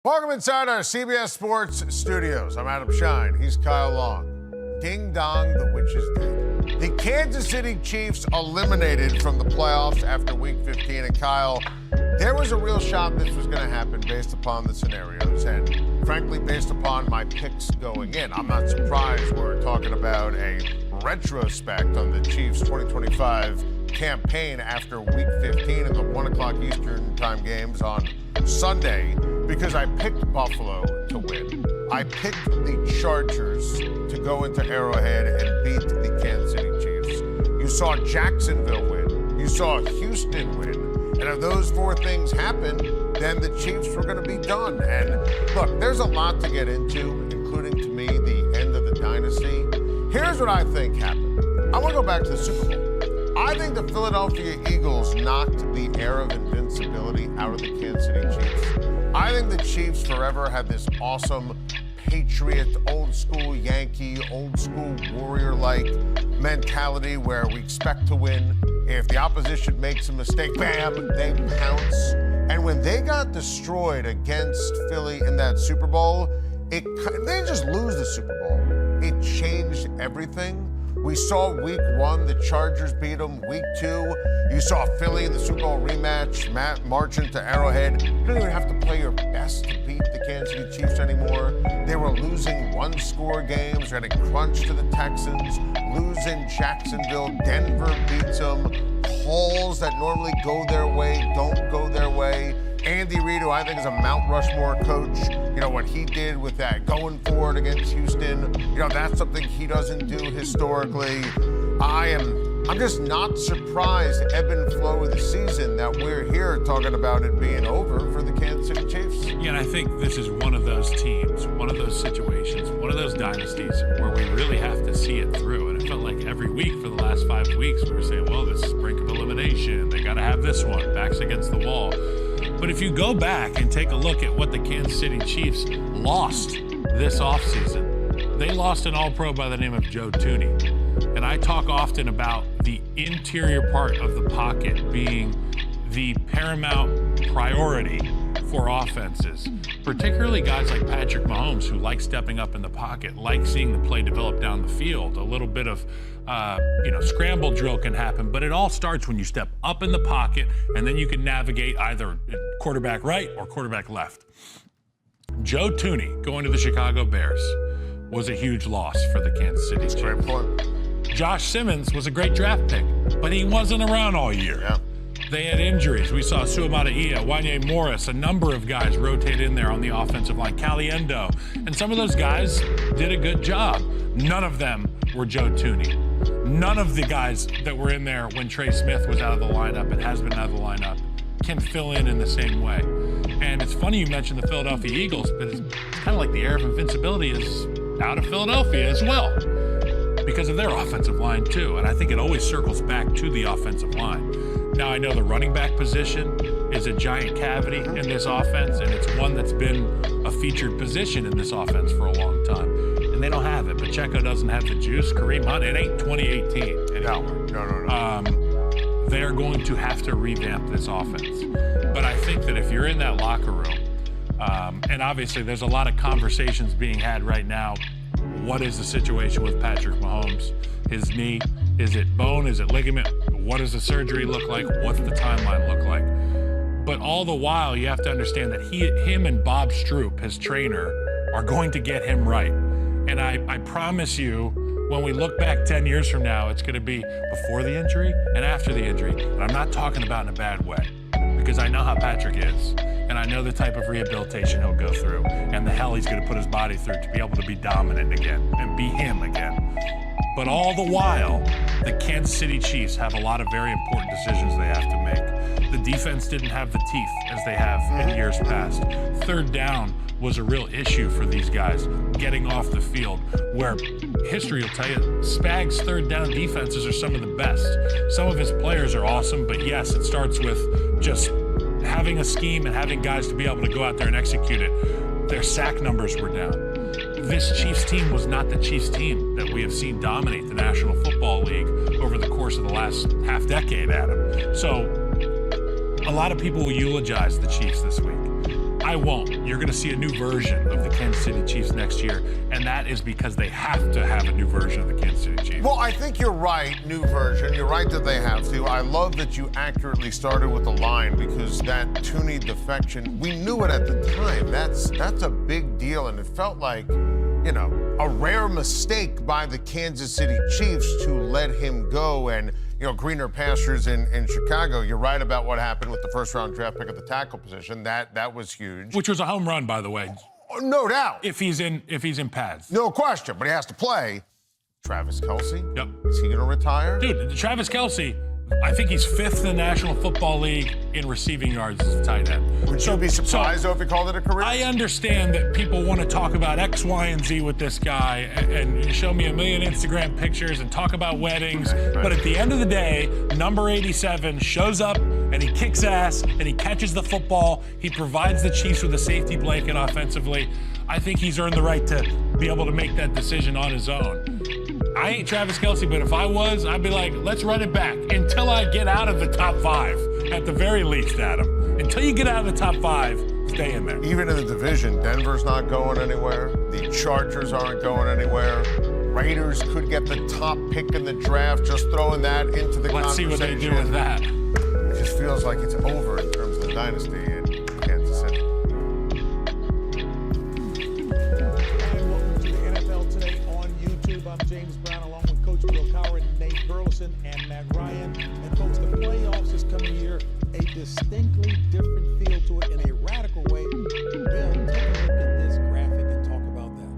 Welcome inside our CBS Sports studios. I'm Adam Shine. He's Kyle Long. Ding dong, the witch is dead. The Kansas City Chiefs eliminated from the playoffs after Week 15. And Kyle, there was a real shot this was going to happen based upon the scenarios and, frankly, based upon my picks going in. I'm not surprised we're talking about a retrospect on the Chiefs' 2025 campaign after Week 15 and the 1 o'clock Eastern time games on Sunday, because I picked Buffalo to win. I picked the Chargers to go into Arrowhead and beat the Kansas City Chiefs. You saw Jacksonville win. You saw Houston win. And if those four things happened, then the Chiefs were going to be done. And look, there's a lot to get into, including, to me, the end of the dynasty. Here's what I think happened. I want to go back to the Super Bowl. I think the Philadelphia Eagles knocked the air of invincibility out of the Kansas City Chiefs. I think the Chiefs forever had this awesome Patriot, old school Yankee, old school Warrior-like mentality where we expect to win. If the opposition makes a mistake, bam, they pounce. And when they got destroyed against Philly in that Super Bowl, they didn't just lose the Super Bowl. It changed everything. We saw Week 1, the Chargers beat them. Week 2, you saw Philly in the Super Bowl rematch, march into Arrowhead. You don't even have to play your best to beat the Kansas City Chiefs anymore. They were losing one-score games, getting crunched to the Texans, losing Jacksonville. Denver beats them. Calls that normally go their way don't go their way. Andy Reid, who I think is a Mount Rushmore coach, what he did with that going forward against Houston, that's something he doesn't do historically. I'm just not surprised, ebb and flow of the season, that we're here talking about it being over for the Kansas City Chiefs. Yeah, and I think this is one of those teams, one of those situations, one of those dynasties where we really have to see it through. And it felt like every week for the last 5 weeks, we were saying, well, this is brink of elimination. They got to have this one, backs against the wall. But if you go back and take a look at what the Kansas City Chiefs lost this offseason, they lost an All-Pro by the name of Joe Thuney. And I talk often about the interior part of the pocket being the paramount priority for offenses, particularly guys like Patrick Mahomes, who like stepping up in the pocket, like seeing the play develop down the field. A little bit of scramble drill can happen, but it all starts when you step up in the pocket, and then you can navigate either quarterback right or quarterback left. Joe Thuney going to the Chicago Bears was a huge loss for the Kansas City Chiefs. Great point. Josh Simmons was a great draft pick, but he wasn't around all year. Yeah. They had injuries. We saw Suamataia, Wanye Morris, a number of guys rotate in there on the offensive line, Caliendo, and some of those guys did a good job. None of them were Joe Thuney. None of the guys that were in there when Trey Smith was out of the lineup and has been out of the lineup can fill in the same way. And it's funny you mentioned the Philadelphia Eagles, but it's kind of like the air of invincibility is out of Philadelphia as well because of their offensive line too. And I think it always circles back to the offensive line. Now, I know the running back position is a giant cavity in this offense, and it's one that's been a featured position in this offense for a long time. And they don't have it. Pacheco doesn't have the juice. Kareem Hunt, it ain't 2018 anymore. No. They're going to have to revamp this offense. But I think that if you're in that locker room, and obviously there's a lot of conversations being had right now. What is the situation with Patrick Mahomes? His knee, is it bone? Is it ligament? What does the surgery look like? What's the timeline look like? But all the while, you have to understand that him and Bob Stroop, his trainer, are going to get him right. And I promise you, when we look back 10 years from now, it's going to be before the injury and after the injury. And I'm not talking about in a bad way, because I know how Patrick is. And I know the type of rehabilitation he'll go through and the hell he's going to put his body through to be able to be dominant again and be him again. But all the while, the Kansas City Chiefs have a lot of very important decisions they have to make. The defense didn't have the teeth as they have in years past. Third down was a real issue for these guys getting off the field, where history will tell you Spag's third down defenses are some of the best. Some of his players are awesome, but yes, it starts with just having a scheme and having guys to be able to go out there and execute it. Their sack numbers were down. This Chiefs team was not the Chiefs team that we have seen dominate the National Football League over the course of the last half decade, Adam. So a lot of people will eulogize the Chiefs this week. I won't. You're going to see a new version of the Kansas City Chiefs next year, and that is because they have to have a new version of the Kansas City Chiefs. Well, I think you're right, new version. You're right that they have to. I love that you accurately started with the line because that Tooney defection, we knew it at the time. That's a big deal, and it felt like, you know, a rare mistake by the Kansas City Chiefs to let him go and, you know, greener pastures in Chicago. You're right about what happened with the first-round draft pick at the tackle position. That was huge. Which was a home run, by the way. No doubt. If he's in pads. No question, but he has to play. Travis Kelce? Yep. Is he going to retire? Dude, Travis Kelce, I think he's 5th in the National Football League in receiving yards as a tight end. Would you be surprised, though, if he called it a career? I understand that people want to talk about X, Y, and Z with this guy and show me a million Instagram pictures and talk about weddings. Right. But at the end of the day, number 87 shows up and he kicks ass and he catches the football. He provides the Chiefs with a safety blanket offensively. I think he's earned the right to be able to make that decision on his own. I ain't Travis Kelce, but if I was, I'd be like, let's run it back until I get out of the top 5, at the very least, Adam. Until you get out of the top 5, stay in there. Even in the division, Denver's not going anywhere. The Chargers aren't going anywhere. Raiders could get the top pick in the draft, just throwing that into the conversation. Let's see what they do with that. It just feels like it's over in terms of the dynasty in Kansas City. And Matt Ryan. And folks, the playoffs this coming year, a distinctly different feel to it in a radical way. Bill, take a look at this graphic and talk about that.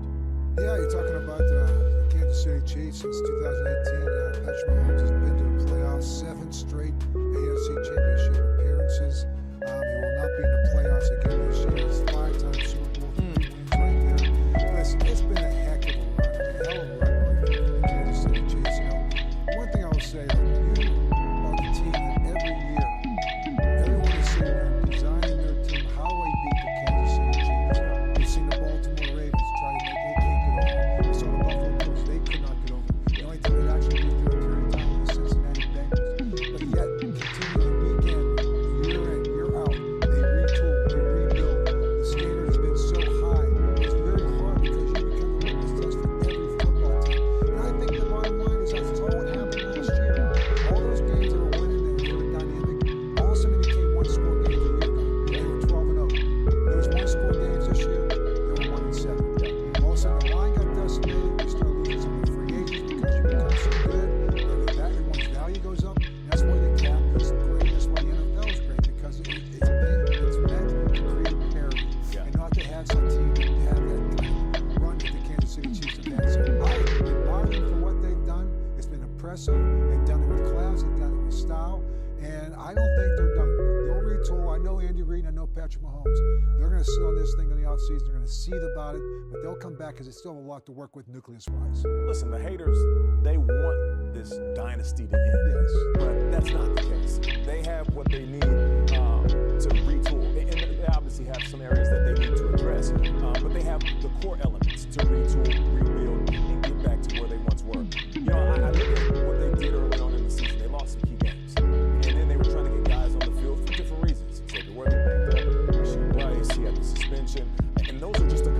Yeah, you're talking about the Kansas City Chiefs since 2018. Patrick Mahomes has been to the playoffs 7 straight AFC Championship appearances. He will not be in the playoffs again this year. It's 5-time Super Bowl wins right there. Listen, it's been a heck of a run. A hell of a run for the Kansas City Chiefs. One thing I will say, you are the team that every year, everyone is sitting there designing their team how they beat the Kansas City Chiefs. You've seen the Baltimore Ravens try to make they can't get over. You saw the Buffalo Bills, they could not get over. The only time they actually beat through a period of time was the Cincinnati Bengals. But yet, continually week in, year in, year out, they retool, they rebuild. The standard has been so high. It's very hard because you become the litmus test for every football team. And I think the bottom line is that's all what happened last year. All those games that were winning, they were dynamic. All of a sudden, they became one-score games a year ago. They were 12-0. Those one-score games this year, they were 1-7. All of a sudden, the line got decimated. You start losing some of the free agents because you become so good. Everyone's value goes up. And that's why the cap is great. That's why the NFL is great because it's meant to create parity and not to have some team that have that kind of run that the Kansas City Chiefs have had. So I admire them for what they've done. It's been impressive. They've done it with class. They've done it with style. And I don't think they're done. They'll retool. I know Andy Reid. I know Patrick Mahomes. They're going to sit on this thing in the offseason. They're going to seethe about it. But they'll come back because they still have a lot to work with nucleus-wise. Listen, the haters, they want this dynasty to end. Yes. But that's not the case. They have what they need to retool. And they obviously have some areas that they need to address. But they have the core elements to retool, rebuild, and get back to where they once were. You know, I look at what they did early on in the season. They lost some key games. And then they were trying to get guys on the field for different reasons. Xavier Worthy banged up, Rasheed Rice, he had the suspension. And those are just a